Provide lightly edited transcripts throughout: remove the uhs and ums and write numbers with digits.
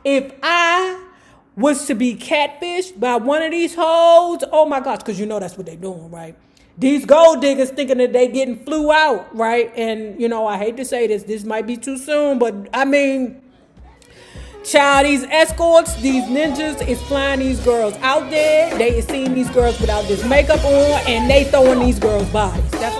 if I was to be catfished by one of these hoes, oh my gosh, because you know that's what they're doing, right? These gold diggers thinking that they getting flew out, right? And, you know, I hate to say this might be too soon, but I mean, child, these escorts, these ninjas is flying these girls out there. They is seeing these girls without this makeup on, and they throwing these girls' bodies. That's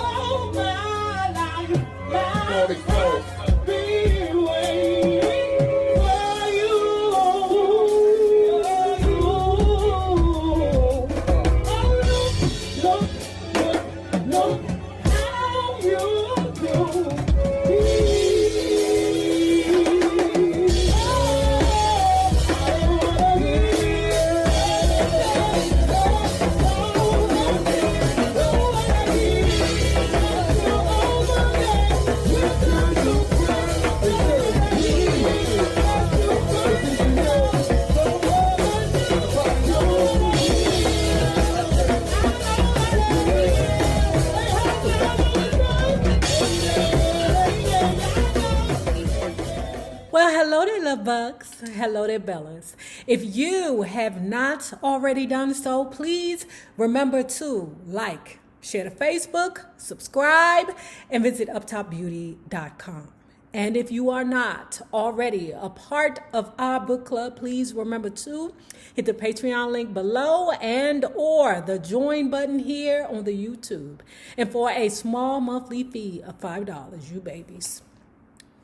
hello there, love bugs. Hello there, Bellas. If you have not already done so, please remember to like, share to Facebook, subscribe, and visit uptopbeauty.com. And if you are not already a part of our book club, please remember to hit the Patreon link below and or the join button here on the YouTube. And for a small monthly fee of $5, you babies,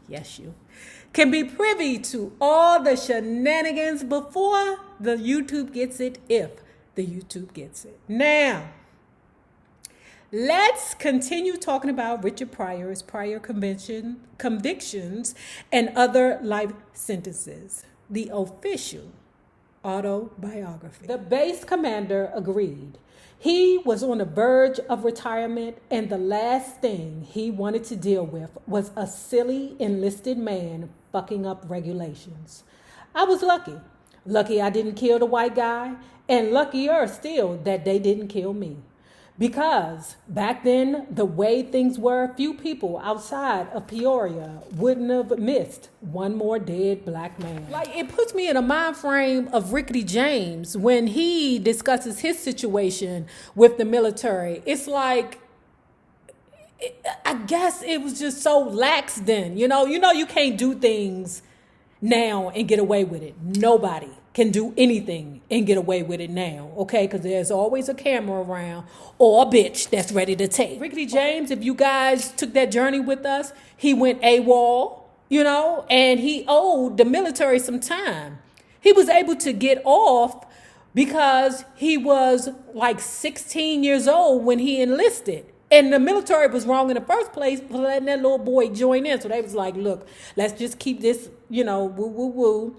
yes, you can be privy to all the shenanigans before the YouTube gets it, if the YouTube gets it. Now, let's continue talking about Richard Pryor's prior convictions and other life sentences. The official autobiography. The base commander agreed. He was on the verge of retirement, and the last thing he wanted to deal with was a silly enlisted man fucking up regulations. I was lucky. Lucky I didn't kill the white guy, and luckier still that they didn't kill me. Because back then, the way things were, few people outside of Peoria wouldn't have missed one more dead black man. Like, it puts me in a mind frame of Rickety James when he discusses his situation with the military. It's like, I guess it was just so lax then. You know, you can't do things now and get away with it. Nobody can do anything and get away with it now, okay? Because there's always a camera around or a bitch that's ready to take. Rickety James, if you guys took that journey with us, he went AWOL, you know, and he owed the military some time. He was able to get off because he was like 16 years old when he enlisted. And the military was wrong in the first place for letting that little boy join in. So they was like, look, let's just keep this, you know, woo.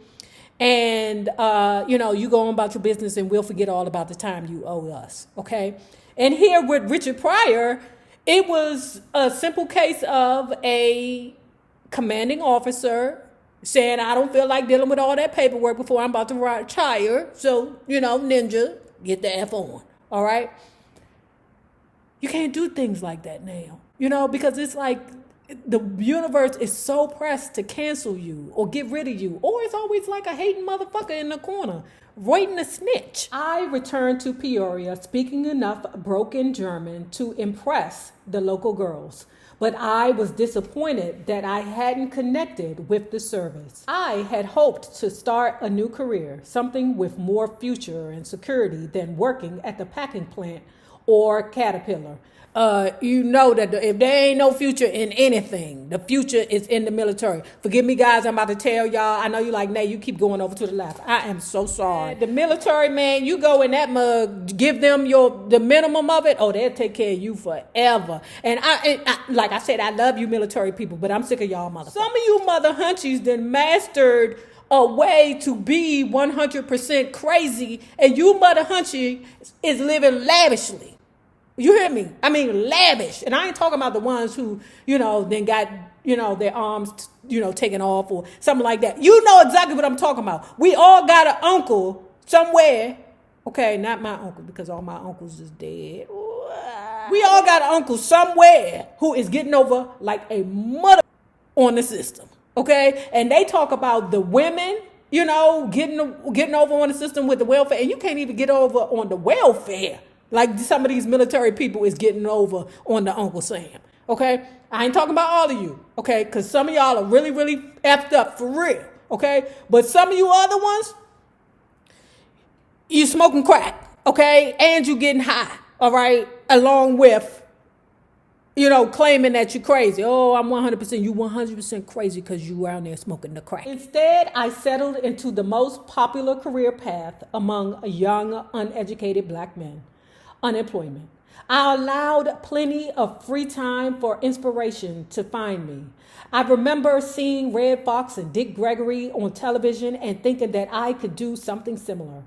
And, you go on about your business and we'll forget all about the time you owe us, okay? And here with Richard Pryor, it was a simple case of a commanding officer saying, I don't feel like dealing with all that paperwork before I'm about to retire. So, ninja, get the F on, all right? You can't do things like that now, because it's like, the universe is so pressed to cancel you or get rid of you. Or it's always like a hating motherfucker in the corner, waiting to snitch. I returned to Peoria speaking enough broken German to impress the local girls. But I was disappointed that I hadn't connected with the service. I had hoped to start a new career, something with more future and security than working at the packing plant or Caterpillar. You know that if there ain't no future in anything, the future is in the military. Forgive me, guys, I'm about to tell y'all. I know you like, Nay, you keep going over to the left. I am so sorry. The military, man, you go in that mug, give them the minimum of it. Oh, they'll take care of you forever. And I like I said, I love you military people, but I'm sick of y'all motherfuckers. Some of you mother hunchies then mastered a way to be 100% crazy, and you mother hunchy is living lavishly. You hear me? I mean, lavish. And I ain't talking about the ones who, then got, their arms, taken off or something like that. You know exactly what I'm talking about. We all got an uncle somewhere. Okay, not my uncle, because all my uncles is dead. We all got an uncle somewhere who is getting over like a mother on the system. Okay? And they talk about the women you know, getting over on the system with the welfare, and you can't even get over on the welfare like some of these military people is getting over on the Uncle Sam. Okay, I ain't talking about all of you. Okay, because some of y'all are really, really effed up for real. Okay, but some of you other ones, you smoking crack. Okay, and you getting high. All right, along with, you know, claiming that you're crazy. Oh, I'm 100%. You 100% crazy because you around there smoking the crack. Instead, I settled into the most popular career path among young, uneducated black men: unemployment. I allowed plenty of free time for inspiration to find me. I remember seeing Red Fox and Dick Gregory on television and thinking that I could do something similar.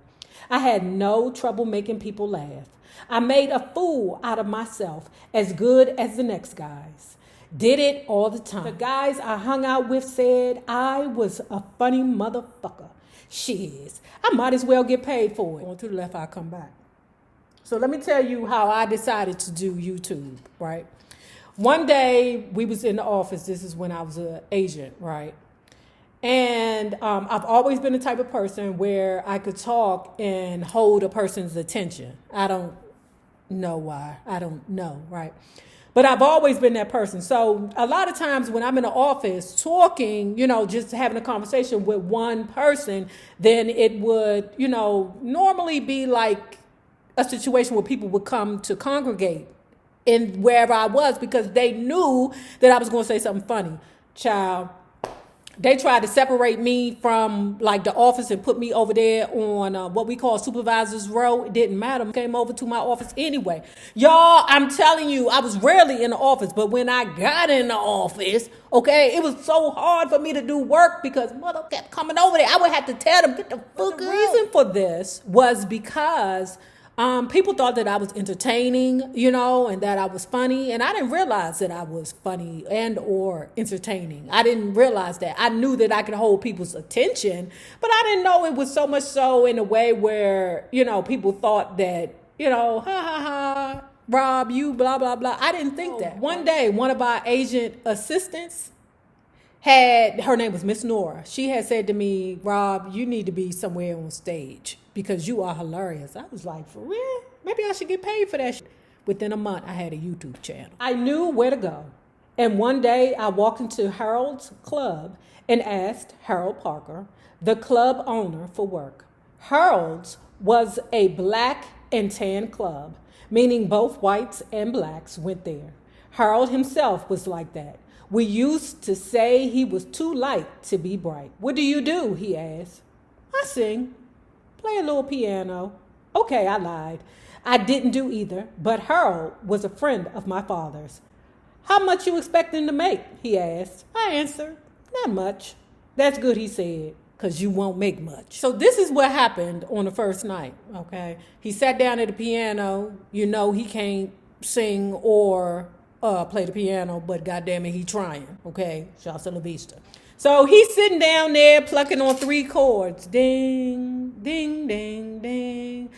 I had no trouble making people laugh. I made a fool out of myself, as good as the next guys. Did it all the time. The guys I hung out with said I was a funny motherfucker. Shiz, I might as well get paid for it. Going to the left, I'll come back. So let me tell you how I decided to do YouTube, right? One day we was in the office. This is when I was an agent, right? And I've always been the type of person where I could talk and hold a person's attention. I don't know why. I don't know, right? But I've always been that person. So a lot of times when I'm in the office talking, you know, just having a conversation with one person, then it would, you know, normally be like a situation where people would come to congregate in wherever I was because they knew that I was going to say something funny. Child, they tried to separate me from like the office and put me over there on what we call supervisor's row. It didn't matter. Came over to my office anyway. Y'all, I'm telling you, I was rarely in the office, but when I got in the office, okay, it was so hard for me to do work because mother kept coming over there. I would have to tell them, get the fuck out. The reason for this was because people thought that I was entertaining, you know, and that I was funny. And I didn't realize that I was funny and or entertaining. I didn't realize that. I knew that I could hold people's attention, but I didn't know it was so much so in a way where, you know, people thought that, you know, ha, ha, ha, Rob, you blah, blah, blah. I didn't think that. One day, one of our agent assistants her name was Miss Nora. She had said to me, Rob, you need to be somewhere on stage because you are hilarious. I was like, for real? Maybe I should get paid for that. Within a month, I had a YouTube channel. I knew where to go. And one day I walked into Harold's club and asked Harold Parker, the club owner, for work. Harold's was a black and tan club, meaning both whites and blacks went there. Harold himself was like that. We used to say he was too light to be bright. What do you do? He asked. I sing, play a little piano. Okay, I lied. I didn't do either, but Harold was a friend of my father's. How much you expecting to make? He asked. I answered, not much. That's good, he said, because you won't make much. So this is what happened on the first night, okay? He sat down at the piano. You know he can't sing or play the piano, but goddamn it, he trying, okay? Shouts to La Vista. So he's sitting down there plucking on 3 chords. Ding, ding, ding, ding.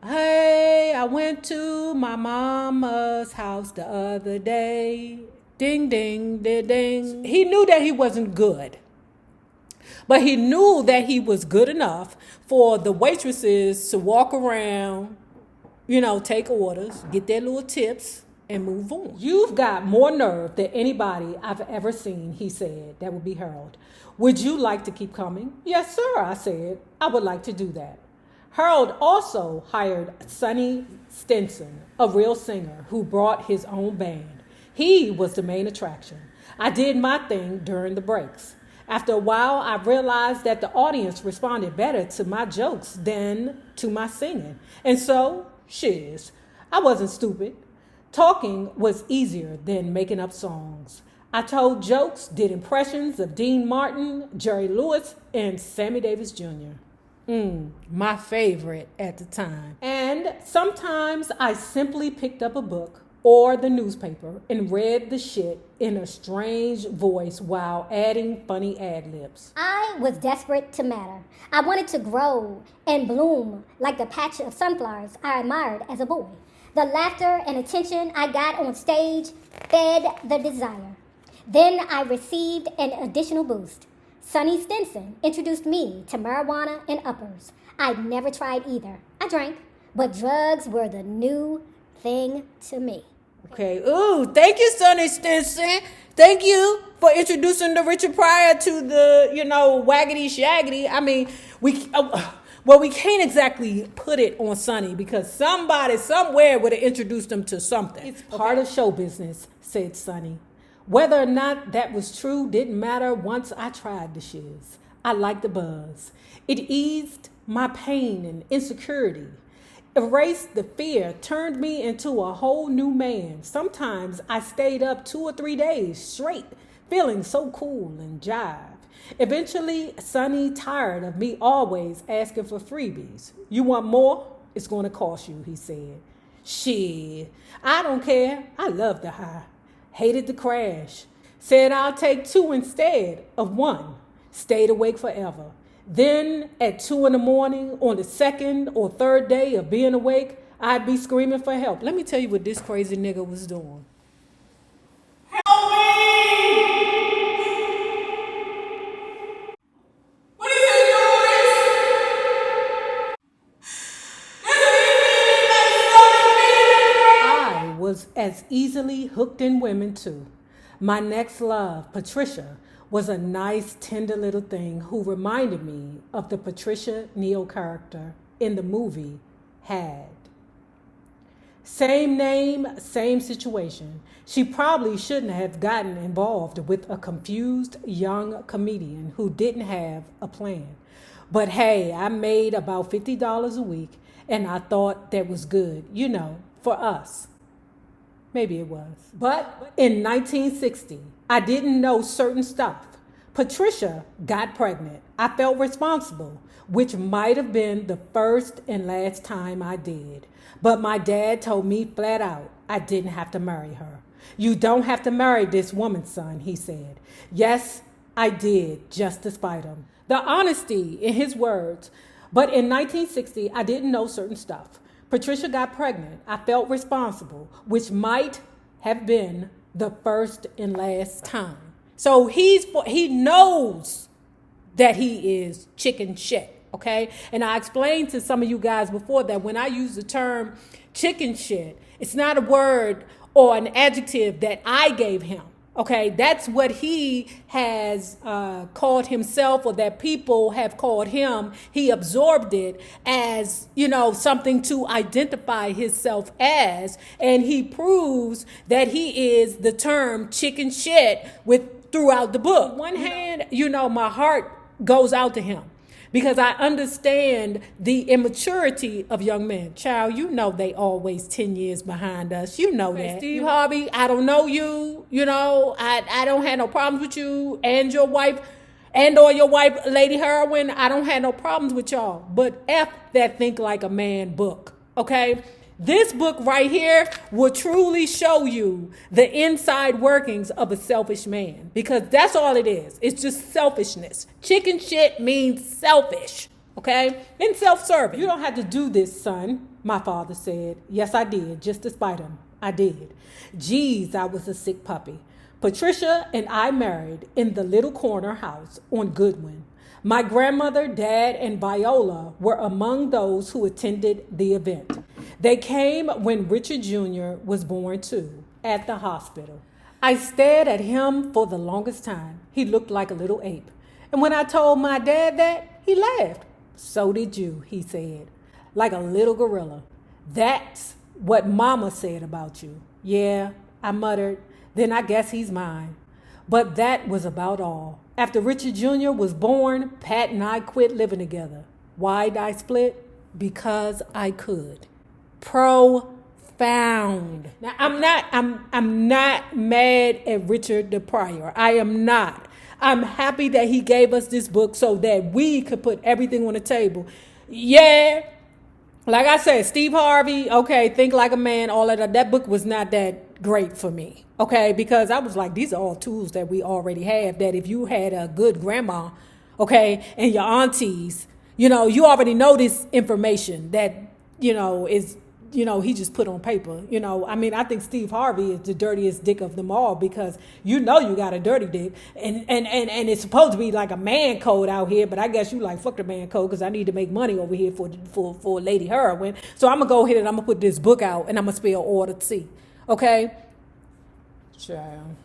Hey, I went to my mama's house the other day. Ding, ding, ding, ding. He knew that he wasn't good, but he knew that he was good enough for the waitresses to walk around, you know, take orders, get their little tips, and move on. You've got more nerve than anybody I've ever seen, he said. That would be Harold. Would you like to keep coming? Yes, sir, I said. I would like to do that. Harold also hired Sonny Stinson, a real singer who brought his own band. He was the main attraction. I did my thing during the breaks. After a while, I realized that the audience responded better to my jokes than to my singing. And so, shiz, I wasn't stupid. Talking was easier than making up songs. I told jokes, did impressions of Dean Martin, Jerry Lewis, and Sammy Davis Jr. My favorite at the time. And sometimes I simply picked up a book or the newspaper and read the shit in a strange voice while adding funny ad-libs. I was desperate to matter. I wanted to grow and bloom like the patch of sunflowers I admired as a boy. The laughter and attention I got on stage fed the desire. Then I received an additional boost. Sonny Stinson introduced me to marijuana and uppers. I'd never tried either. I drank, but drugs were the new thing to me. Okay. Ooh, thank you, Sonny Stinson. Thank you for introducing the Richard Pryor to the, waggity shaggity. I mean, we can't exactly put it on Sonny because somebody somewhere would have introduced him to something. It's part of show business, said Sonny. Whether or not that was true didn't matter once I tried the shiz. I liked the buzz. It eased my pain and insecurity, erased the fear, turned me into a whole new man. Sometimes I stayed up 2 or 3 days straight, feeling so cool and jive. Eventually, Sonny tired of me always asking for freebies. You want more? It's going to cost you, he said. Shit, I don't care. I love the high. Hated the crash. Said I'll take 2 instead of 1. Stayed awake forever. Then at 2 in the morning on the 2nd or 3rd day of being awake, I'd be screaming for help. Let me tell you what this crazy nigga was doing. Help me! What is it, I was as easily hooked in women too. My next love, Patricia, was a nice, tender little thing who reminded me of the Patricia Neal character in the movie Had. Same name, same situation. She probably shouldn't have gotten involved with a confused young comedian who didn't have a plan. But hey, I made about $50 a week and I thought that was good, for us. Maybe it was. But in 1960, I didn't know certain stuff. Patricia got pregnant. I felt responsible, which might have been the first and last time I did. But my dad told me flat out I didn't have to marry her. You don't have to marry this woman, son, he said. Yes, I did, just to spite him. The honesty in his words. But in 1960, I didn't know certain stuff. Patricia got pregnant. I felt responsible, which might have been the first and last time. So he knows that he is chicken shit, okay? And I explained to some of you guys before that when I use the term chicken shit, it's not a word or an adjective that I gave him. Okay, that's what he has called himself, or that people have called him. He absorbed it as, something to identify himself as. And he proves that he is the term chicken shit throughout the book. On one hand, my heart goes out to him because I understand the immaturity of young men. Child, they always 10 years behind us. That. Steve Harvey, I don't know you. I don't have no problems with you and your wife or your wife, Lady Heroin. I don't have no problems with y'all. But F that Think Like a Man book, okay? This book right here will truly show you the inside workings of a selfish man, because that's all it is. It's just selfishness. Chicken shit means selfish, okay? And self-serving. You don't have to do this, son, my father said. Yes, I did, just to spite him. I did. Geez, I was a sick puppy. Patricia and I married in the little corner house on Goodwin. My grandmother, dad, and Viola were among those who attended the event. They came when Richard Jr. was born too, at the hospital. I stared at him for the longest time. He looked like a little ape. And when I told my dad that, he laughed. So did you, he said, like a little gorilla. That's what Mama said about you. Yeah, I muttered. Then I guess he's mine. But that was about all. After Richard Jr. was born, Pat and I quit living together. Why'd I split? Because I could. Profound. Now I'm not mad at Richard the Pryor. I am not. I'm happy that he gave us this book so that we could put everything on the table. Yeah, like I said, Steve Harvey, okay, Think Like a Man, all of that. That book was not that great for me, okay, because I was like, these are all tools that we already have, that if you had a good grandma, okay, and your aunties, you already know this information that, is you know, he just put on paper. You know, I mean, I think Steve Harvey is the dirtiest dick of them all because you know you got a dirty dick. And it's supposed to be like a man code out here, but I guess you like, fuck the man code because I need to make money over here for Lady Heroin. So I'm going to go ahead and I'm going to put this book out and I'm going to spell order T. Okay? Child.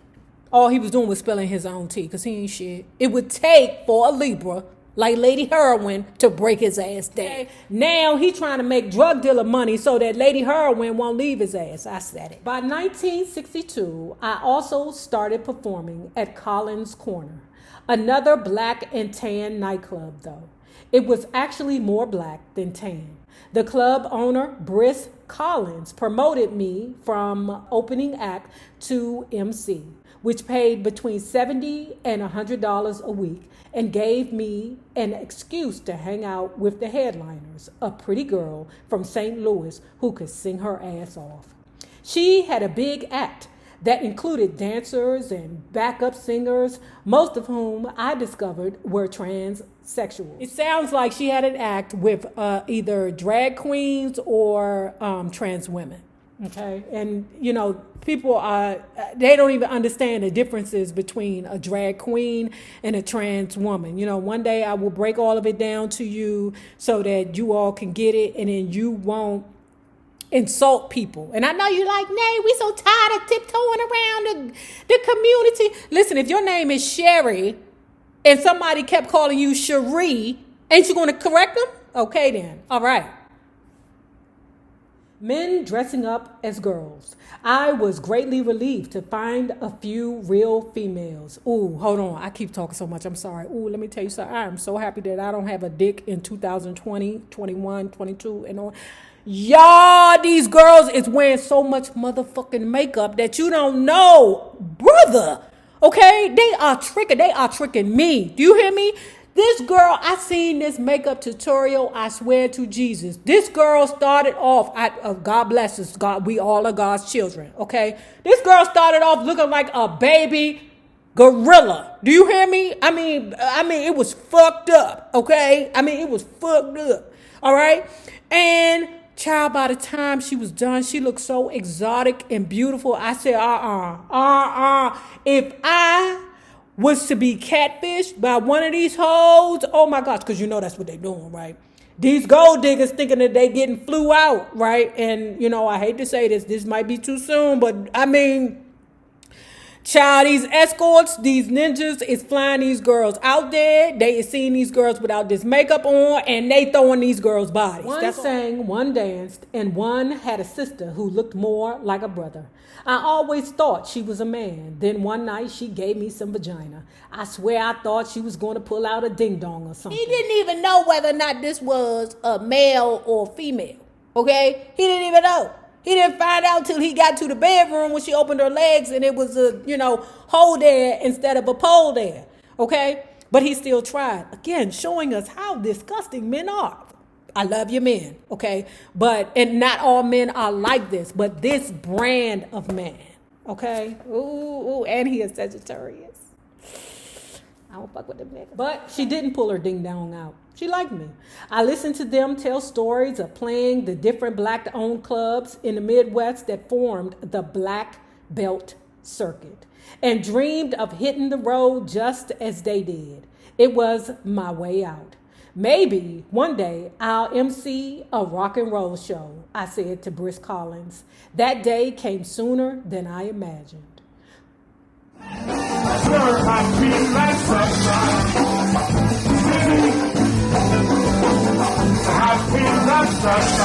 All he was doing was spelling his own T because he ain't shit. It would take for a Libra like Lady Heroin to break his ass down. Now he trying to make drug dealer money so that Lady Heroin won't leave his ass. I said it. By 1962, I also started performing at Collins Corner, another black and tan nightclub though. It was actually more black than tan. The club owner, Briss Collins, promoted me from opening act to MC, which paid between $70 and $100 a week and gave me an excuse to hang out with the headliners, a pretty girl from St. Louis who could sing her ass off. She had a big act that included dancers and backup singers, most of whom I discovered were transsexual. It sounds like she had an act with either drag queens or trans women. Okay, and you know, people they don't even understand the differences between a drag queen and a trans woman. You know, one day I will break all of it down to you so that you all can get it, and then you won't insult people. And I know you're like, Nay, we so tired of tiptoeing around the community. Listen, if your name is Sherry and somebody kept calling you Cherie, ain't you going to correct them? Okay then, all right. Men dressing up as girls. I was greatly relieved to find a few real females. Ooh, hold on. I keep talking so much. I'm sorry. Ooh, let me tell you something. I am so happy that I don't have a dick in 2020, 21, 22, and on. Y'all, these girls is wearing so much motherfucking makeup that you don't know, brother. Okay? They are tricking. They are tricking me. Do you hear me? This girl, I seen this makeup tutorial, I swear to Jesus. This girl started off, God bless us, God, we all are God's children, okay? This girl started off looking like a baby gorilla. Do you hear me? I mean, it was fucked up, okay? I mean, it was fucked up, all right? And child, by the time she was done, she looked so exotic and beautiful. I said, if I was to be catfished by one of these hoes, oh my gosh, because you know that's what they're doing, right? These gold diggers thinking that they getting flew out, right? And, you know, I hate to say this might be too soon, but I mean, child, these escorts, these ninjas is flying these girls out there. They is seeing these girls without this makeup on, and they throwing these girls' bodies. One sang, one danced, and one had a sister who looked more like a brother. I always thought she was a man. Then one night she gave me some vagina. I swear I thought she was going to pull out a ding-dong or something. He didn't even know whether or not this was a male or female, okay? He didn't even know. He didn't find out till he got to the bedroom when she opened her legs and it was a, hole there instead of a pole there, okay? But he still tried. Again, showing us how disgusting men are. I love your men, okay? And not all men are like this, but this brand of man, okay? Ooh, and he is Sagittarius. I don't fuck with them niggas. But she didn't pull her ding-dong out. She liked me. I listened to them tell stories of playing the different black-owned clubs in the Midwest that formed the Black Belt Circuit and dreamed of hitting the road just as they did. It was my way out. Maybe one day I'll MC a rock and roll show, I said to Briss Collins. That day came sooner than I imagined. I feel like sunshine.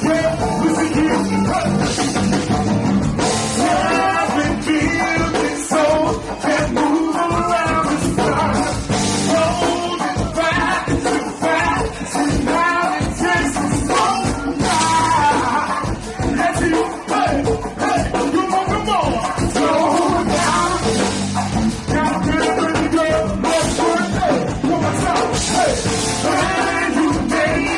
Yeah, listen here. I've been feeling so can move around the sun. Rolling back to back, and now it takes so long. Let's see, hey, come on, slow down. Got a pretty girl, let's work it. Come on, hey, you made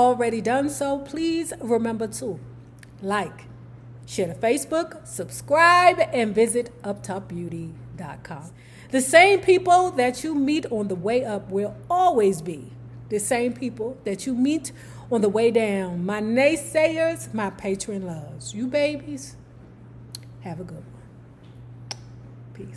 already done so, please remember to like, share to Facebook, subscribe, and visit uptopbeauty.com. The same people that you meet on the way up will always be the same people that you meet on the way down. My naysayers, my patron loves. You babies, have a good one.